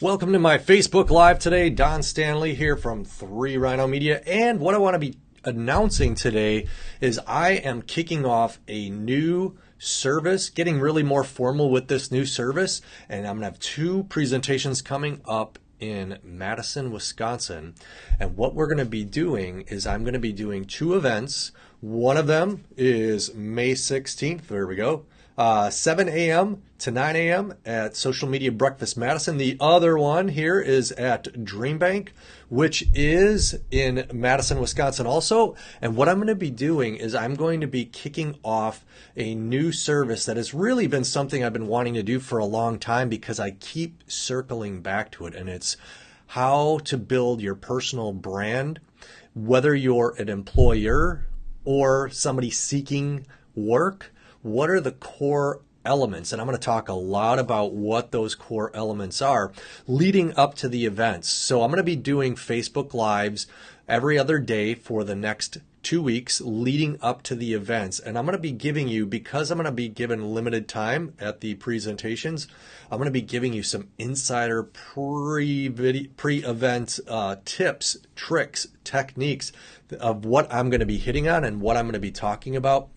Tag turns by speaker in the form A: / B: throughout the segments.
A: Welcome to my Facebook Live today. Don Stanley here from 3 Rhino Media. And what I want to be announcing today is I am kicking off a new service, getting really more formal with this new service. And I'm going to have 2 presentations coming up in Madison, Wisconsin. And what we're going to be doing is I'm going to be doing 2 events. One of them is May 16th. There we go. 7 a.m. to 9 a.m. at Social Media Breakfast Madison. The other one here is at Dream Bank, which is in Madison, Wisconsin also. And what I'm going to be doing is I'm going to be kicking off a new service that has really been something I've been wanting to do for a long time because I keep circling back to it. And it's how to build your personal brand, whether you're an employer or somebody seeking work. What are the core elements? And I'm going to talk a lot about what those core elements are leading up to the events. So I'm going to be doing Facebook Lives every other day for the next 2 weeks leading up to the events. And I'm going to be giving you, because I'm going to be given limited time at the presentations, I'm going to be giving you some insider pre-event tips, tricks, techniques of what I'm going to be hitting on and what I'm going to be talking about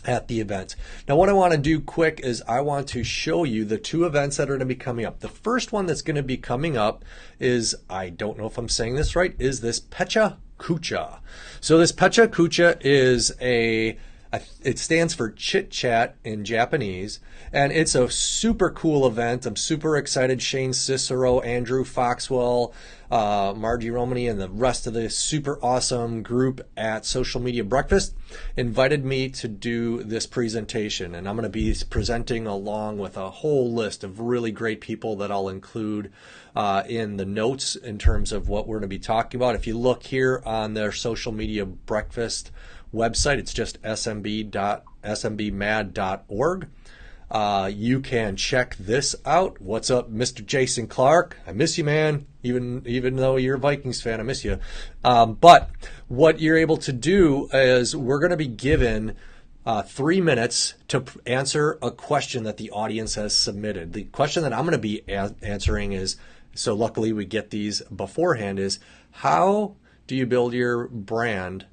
A: at the event. Now, what I want to do quick is I want to show you the 2 events that are going to be coming up. The first one that's going to be coming up is, I don't know if I'm saying this right, is this Pecha Kucha. So this Pecha Kucha is it stands for chit chat in Japanese, and it's a super cool event. I'm super excited. Shane Cicero, Andrew Foxwell, Margie Romany, and the rest of the super awesome group at Social Media Breakfast invited me to do this presentation. And I'm going to be presenting along with a whole list of really great people that I'll include in the notes in terms of what we're going to be talking about. If you look here on their Social Media Breakfast website, it's just smbmad.org. You can check this out. What's up, Mr. Jason Clark? I miss you, man. Even though you're a Vikings fan, I miss you. But what you're able to do is we're going to be given 3 minutes to answer a question that the audience has submitted. The question that I'm going to be answering is, so luckily we get these beforehand, is how do you build your brand,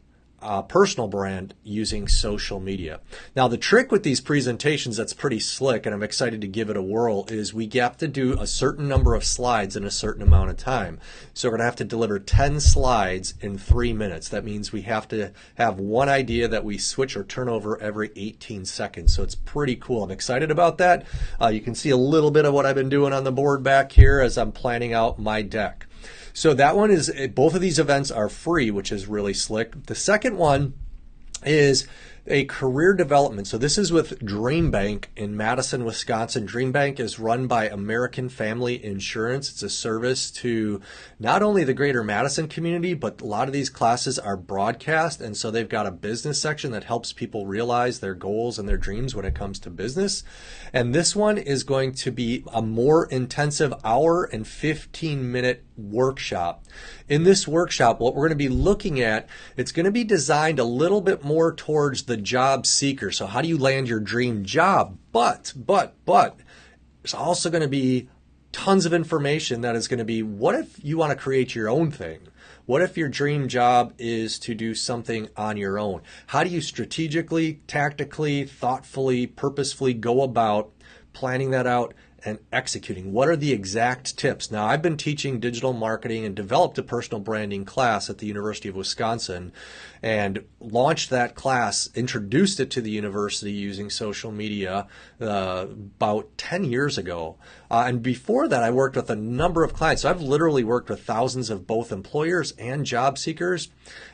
A: personal brand, using social media? Now, the trick with these presentations that's pretty slick, and I'm excited to give it a whirl, is we have to do a certain number of slides in a certain amount of time. So we're going to have to deliver 10 slides in 3 minutes. That means we have to have one idea that we switch or turn over every 18 seconds. So it's pretty cool. I'm excited about that. You can see a little bit of what I've been doing on the board back here as I'm planning out my deck. So that one is, both of these events are free, which is really slick. The second one is a career development. So this is with Dream Bank in Madison, Wisconsin. Dream Bank is run by American Family Insurance. It's a service to not only the greater Madison community, but a lot of these classes are broadcast. And so they've got a business section that helps people realize their goals and their dreams when it comes to business. And this one is going to be a more intensive hour and 15-minute workshop. In this workshop, what we're going to be looking at, it's going to be designed a little bit more towards the job seeker. So how do you land your dream job? But there's also going to be tons of information that is going to be, what if you want to create your own thing? What if your dream job is to do something on your own? How do you strategically, tactically, thoughtfully, purposefully go about planning that out and executing? What are the exact tips? Now, I've been teaching digital marketing and developed a personal branding class at the University of Wisconsin and launched that class, introduced it to the university using social media about 10 years ago. And before that, I worked with a number of clients. So I've literally worked with thousands of both employers and job seekers.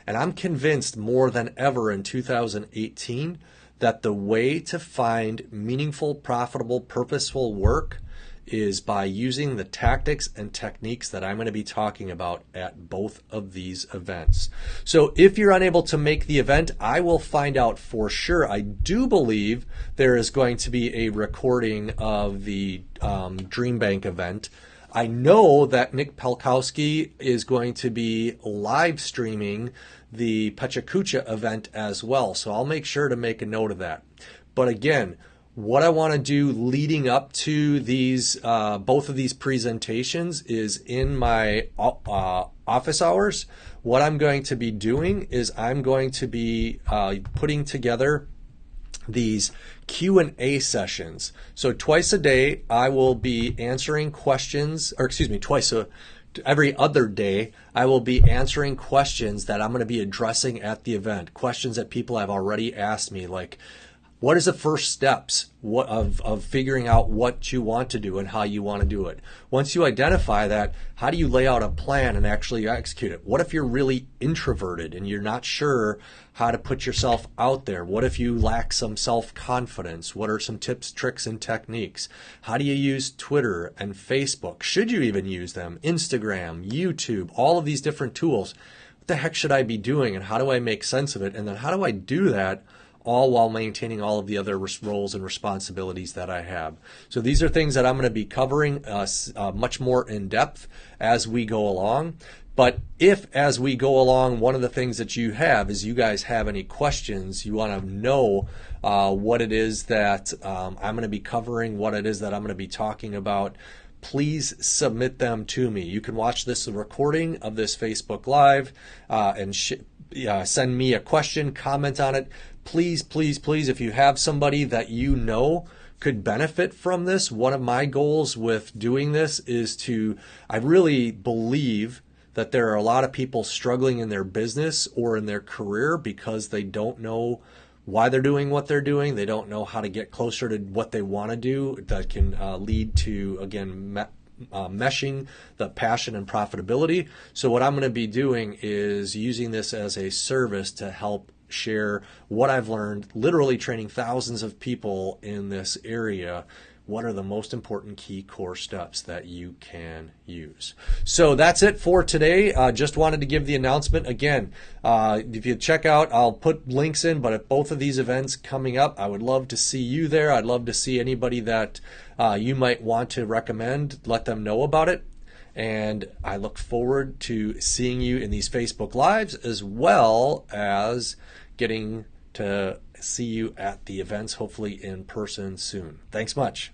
A: And I'm convinced more than ever in 2018 that the way to find meaningful, profitable, purposeful work is by using the tactics and techniques that I'm going to be talking about at both of these events. So if you're unable to make the event, I will find out for sure. I do believe there is going to be a recording of the Dream Bank event. I know that Nick Pelkowski is going to be live streaming the Pecha Kucha event as well. So I'll make sure to make a note of that. But again, What I want to do leading up to these both of these presentations is in my office hours. What I'm going to be doing is I'm going to be putting together these Q&A sessions. So twice a day I will be answering questions, or excuse me, every other day I will be answering questions that I'm going to be addressing at the event. Questions that people have already asked me, like, what is the first steps of figuring out what you want to do and how you want to do it? Once you identify that, how do you lay out a plan and actually execute it? What if you're really introverted and you're not sure how to put yourself out there? What if you lack some self-confidence? What are some tips, tricks, and techniques? How do you use Twitter and Facebook? Should you even use them? Instagram, YouTube, all of these different tools. What the heck should I be doing, and how do I make sense of it? And then how do I do that all while maintaining all of the other roles and responsibilities that I have? So these are things that I'm going to be covering much more in depth as we go along. But if, as we go along, one of the things that you have is you guys have any questions, you want to know what it is that I'm going to be covering, what it is that I'm going to be talking about, please submit them to me. You can watch this recording of this Facebook Live and send me a question, comment on it. Please, please, please, if you have somebody that you know could benefit from this, one of my goals with doing this is I really believe that there are a lot of people struggling in their business or in their career because they don't know why they're doing what they're doing. They don't know how to get closer to what they want to do that can lead to, again, meshing the passion and profitability. So what I'm going to be doing is using this as a service to help share what I've learned, literally training thousands of people in this area. What are the most important key core steps that you can use? So that's it for today. Just wanted to give the announcement again. If you check out, I'll put links in, but at both of these events coming up, I would love to see you there. I'd love to see anybody that you might want to recommend. Let them know about it. And I look forward to seeing you in these Facebook Lives, as well as getting to see you at the events, hopefully in person soon. Thanks much.